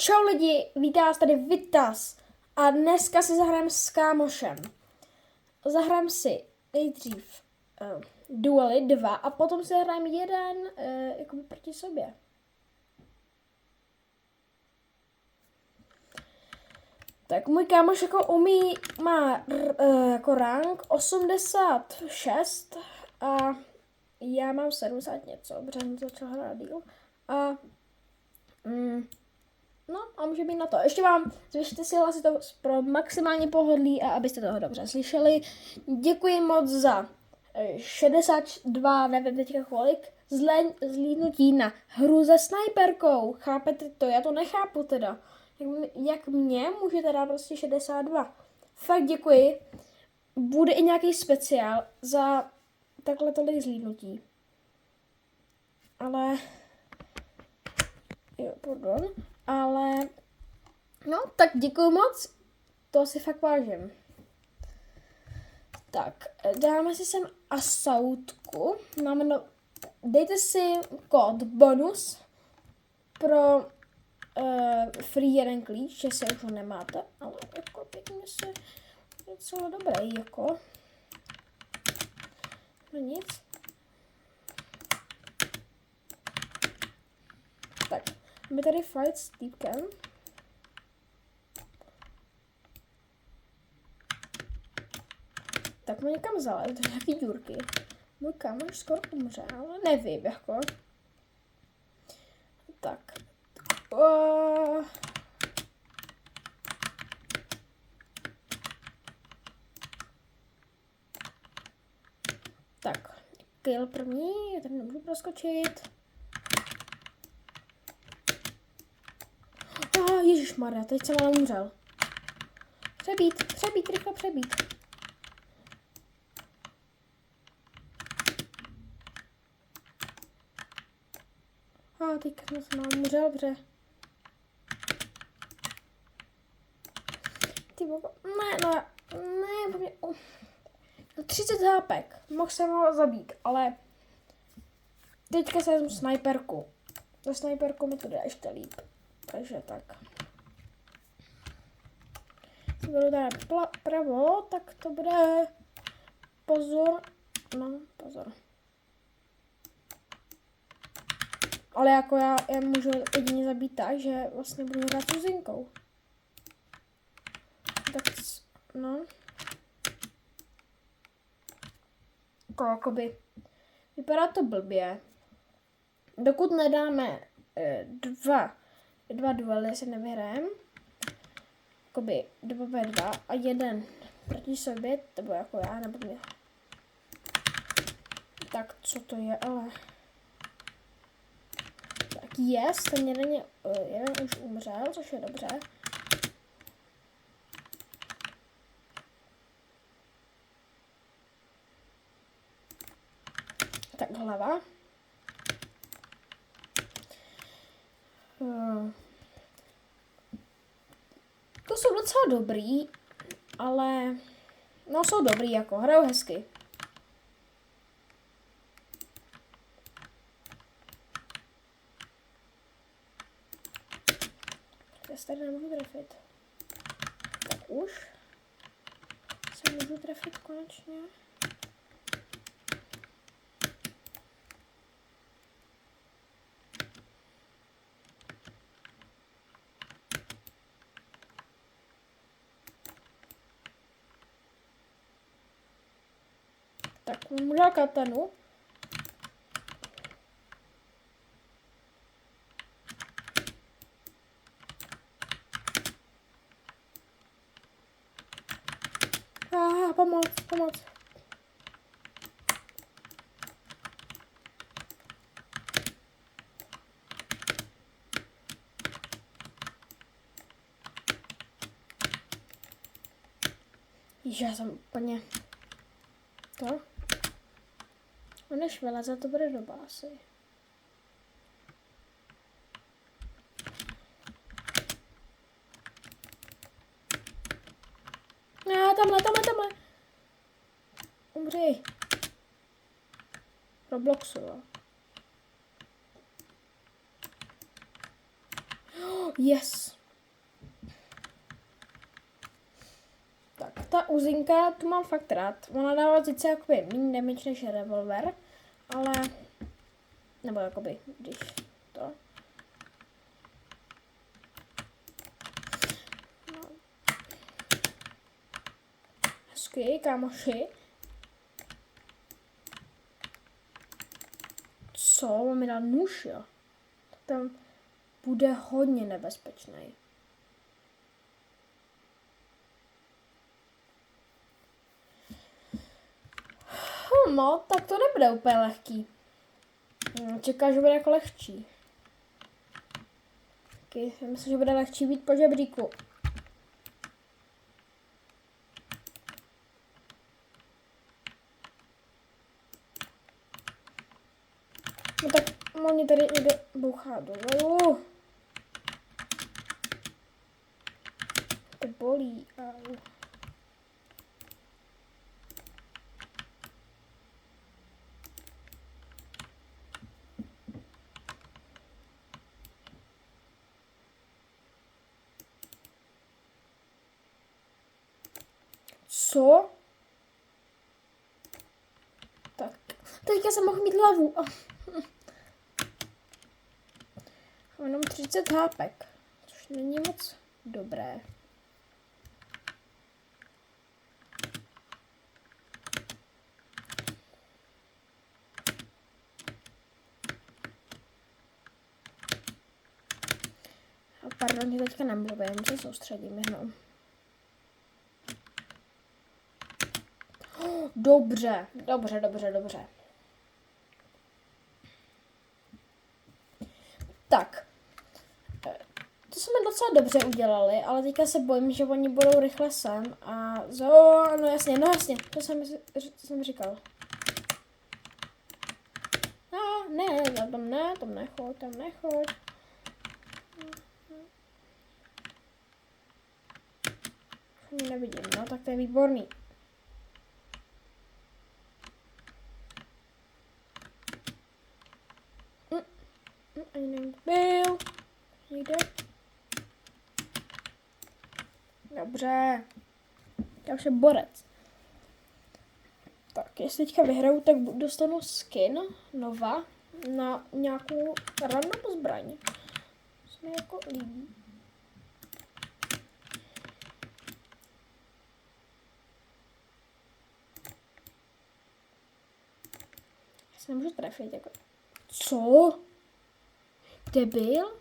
Čau lidi, vítá vás tady Vitas a dneska si zahrajeme s kámošem. Zahrajeme si nejdřív duely 2 a potom si zahrajeme jeden jakoby proti sobě. Tak můj kámoš jako má jako rank 86 a já mám 70 něco, protože jsem začal hrát díl. A no a může být na to. Ještě vám zvěšte si hlasy to pro maximální pohodlí a abyste toho dobře slyšeli. Děkuji moc za 62, nevím teďka kolik, zlídnutí na hru se snajperkou. Chápete to? Já to nechápu teda. Jak mě můžete dát prostě 62? Fakt děkuji. Bude i nějaký speciál za takhle tolik zlídnutí. Ale jo, pardon. Ale no, tak děkuji moc. To si fakt vážím. Tak, dáme si sem Assaultku. Dejte si kód bonus pro free jeden klíč, že se už ho nemáte, ale jako pěkně se docela dobrý, jako. No nic. Tak, máme tady fight s týpkem. Tak mě někam zalez, to nějaký díurky. Můj kámoš skoro umře, ale nevím, jako. Tak. Tak, kill první, já tady nemůžu proskočit. Ježišmarja, teď jsem ale umřel. Přebít, rychle přebít. Teďka jsem se nám umřel, dobře. Ty bogo, ne, 30 hápek, mohl jsem ho zabít, ale teďka se vezmu snajperku. Za snajperku mi to jde ještě líp, takže tak. Když budu tady pravo, tak to bude pozor, Ale jako já můžu jedině zabít tak, že vlastně budu hrát s Zinkou. Tak, no. Jakoby, vypadá to blbě. Dokud nedáme dva duely, se nevyhrajeme. Jakoby 2v2 a jeden proti sobě, nebo jako já, nebo mě. Tak, co to je, ale... Tak ten jeden už umřel, což je dobře. Tak hlava. To jsou docela dobrý, ale no jsou dobrý, jako hrajou hezky. Já se tady nemůžu trefit. Tak už se můžu trefit konečně. Tak můžu dát katanu. Pomoc. Já jsem úplně... To? Než vyleze, to bude doba asi. Tamhle. Umři. Robloxu, jo. Yes. Tak, ta uzinka, tu mám fakt rád. Ona dává sice jakoby méně damage než revolver, ale... Nebo jakoby, když to... No. Hezky, kámoši. Co? On mi dal nůž, jo? Tam bude hodně nebezpečný. No, tak to nebude úplně lehký. Čekám, že bude jako lehčí. Taky myslím, že bude lehčí být po žebříku. No tak oni tady jde bouchat dolů. To bolí. Au. Co? Tak, teďka jsem mohl mít hlavu. Mám jenom 30 hápek, což není moc dobré. Pardon, že teďka nemluvím, se soustředím jenom. Dobře. Tak. To jsme docela dobře udělali, ale teďka se bojím, že oni budou rychle sem a... No jasně, to jsem říkal. Ne, tam nechoď. Nevidím, no tak to je výborný. Ani nevím, byl. Jde. Dobře. Já už je borec. Tak, jestli teďka vyhraju, tak dostanu skin nova na nějakou random zbraň. Co mi jako líbí. Já se nemůžu trefit, jako... Co? Debil?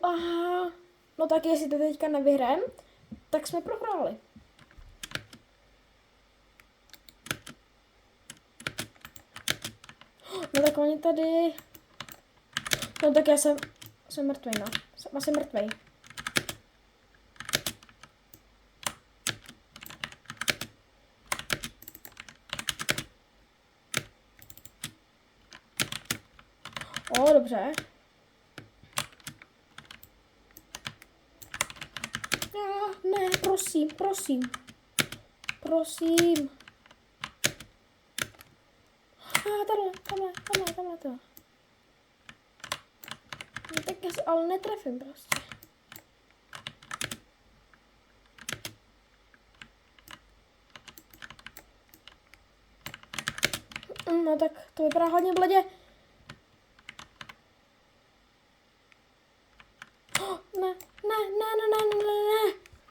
Aha. No tak jestli to teďka nevyhrajem, tak jsme prohráli. No tak oni tady... No tak já jsem mrtvý, no. Jsem asi mrtvý. Dobře. Ne, prosím. Tamhle to. No, tak já se ale netrefím prostě. No tak to vypadá hodně bledě.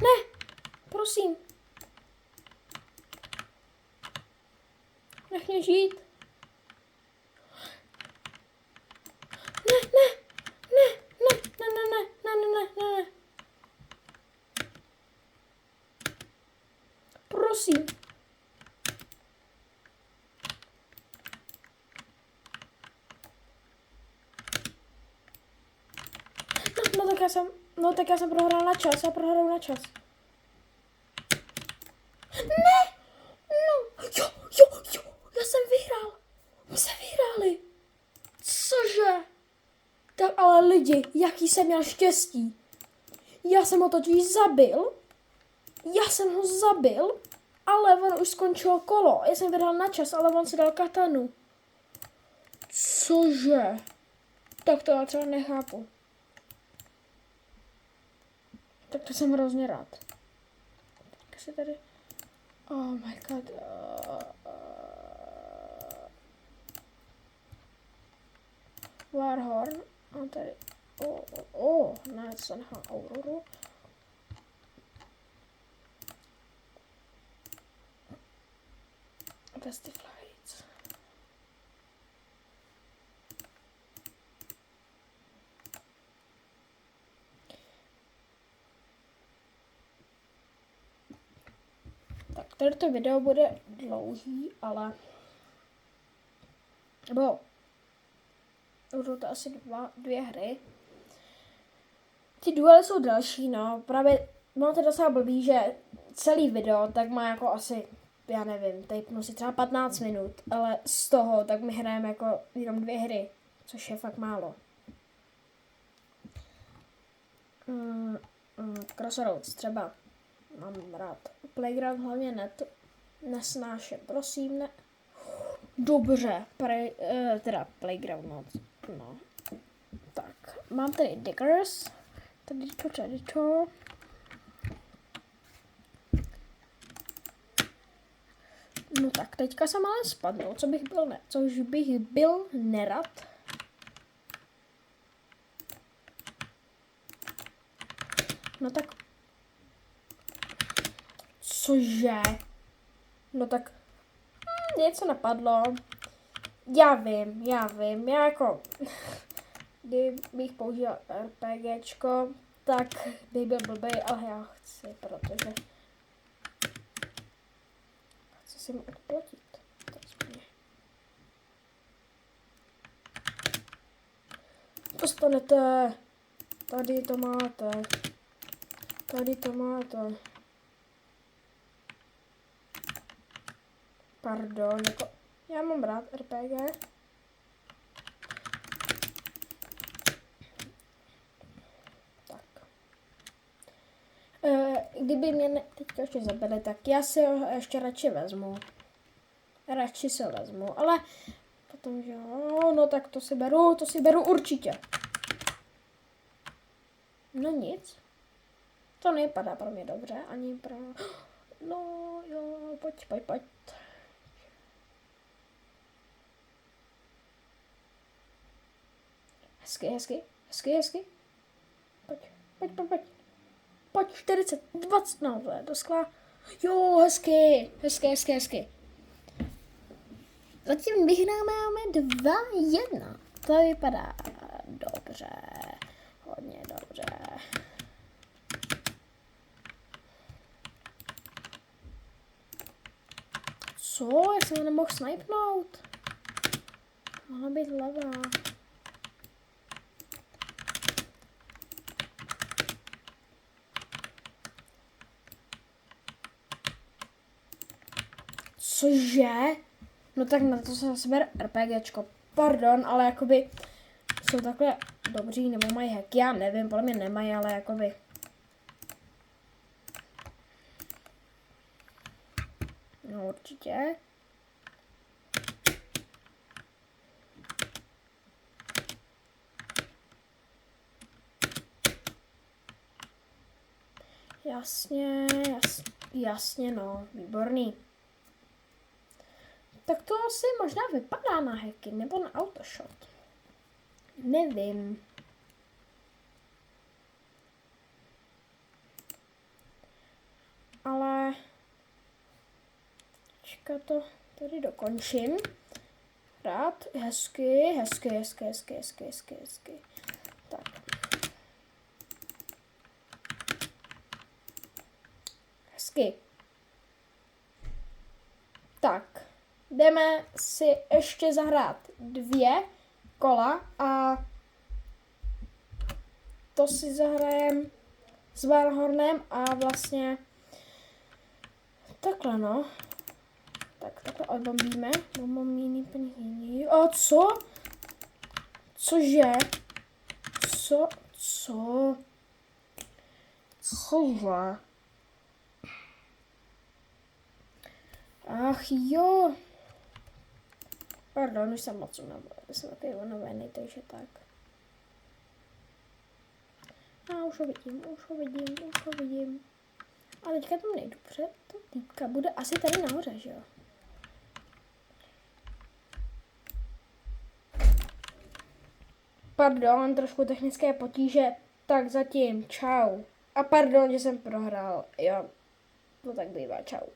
Ne, prosím. Nech mě žít. Ne. Prosím. No tak já jsem prohrál na čas, Ne! No! Jo! Já jsem vyhrál! My jsme vyhráli! Cože? Tak ale lidi, jaký jsem měl štěstí! Já jsem ho totiž zabil, ale on už skončil kolo. Já jsem vyhrál na čas, ale on si dal katanu. Cože? Tak to já třeba nechápu. Tak to jsem hrozně rád. Tak si tady... Oh my god. Warhorn. A tady... Ne, to se nechám Auroru. Dusty Flights. Tak, tady to video bude dlouhý, ale... Nebo... Budou to asi dvě hry. Ty duely jsou další, no. Právě mám to docela blbý, že celý video tak má jako asi, já nevím, typnu si třeba 15 minut, ale z toho tak my hrajeme jako jenom 2 hry, což je fakt málo. Crossroads třeba. Mám rád. Playground hlavně nesnáším. Prosím, ne. Dobře. Teda Playground, no. Tak. Mám tady Diggers. Tady to. No tak, teďka jsem ale spadnul, což bych byl nerad. No tak. Cože? No tak. Něco napadlo. Já vím, já jako... Kdybych použil RPGčko, tak bych byl blbej, ale já chci, protože... Chci si mu odplatit. Dostanete. Tady to máte. Tady to máte. Pardon, jako... Já mám rád RPG. Kdyby mě teďka ještě zabili, tak já si ho ještě radši vezmu. Radši si ho vezmu, ale potom, že no tak to si beru určitě. No nic. To nevypadá pro mě dobře, ani pro... No jo, pojď. Hezky. Pojď. Pojď, 40, 20, no to je doskla. Jo, hezky. Zatím vyhráváme 2-1. To vypadá dobře. Hodně dobře. Co? Já jsem ho nemohl snipnout. Mohla být levá. Cože? No tak na to se zase bere RPGčko. Pardon, ale jakoby jsou takhle dobří, nebo mají hacky, já nevím, podle mě nemají, ale jakoby... No určitě. Jasně, no, výborný. Tak to asi možná vypadá na hacky, nebo na autoshot. Nevím. Ale... Čeká to, tady dokončím. Rád, hezky. Tak. Hezky. Tak. Jdeme si ještě zahrát 2 kola a to si zahrajem s Warhornem a vlastně takhle no. Tak takhle odbombíme. A co? Cože? Co? Cože? Ach jo. Pardon, už jsem moc unavený, takže tak. A už ho vidím. A teďka tam nejdu před. Ta týpka bude asi tady nahoře, že jo? Pardon, trošku technické potíže. Tak zatím, čau. A pardon, že jsem prohrál. Jo, to tak bývá, čau.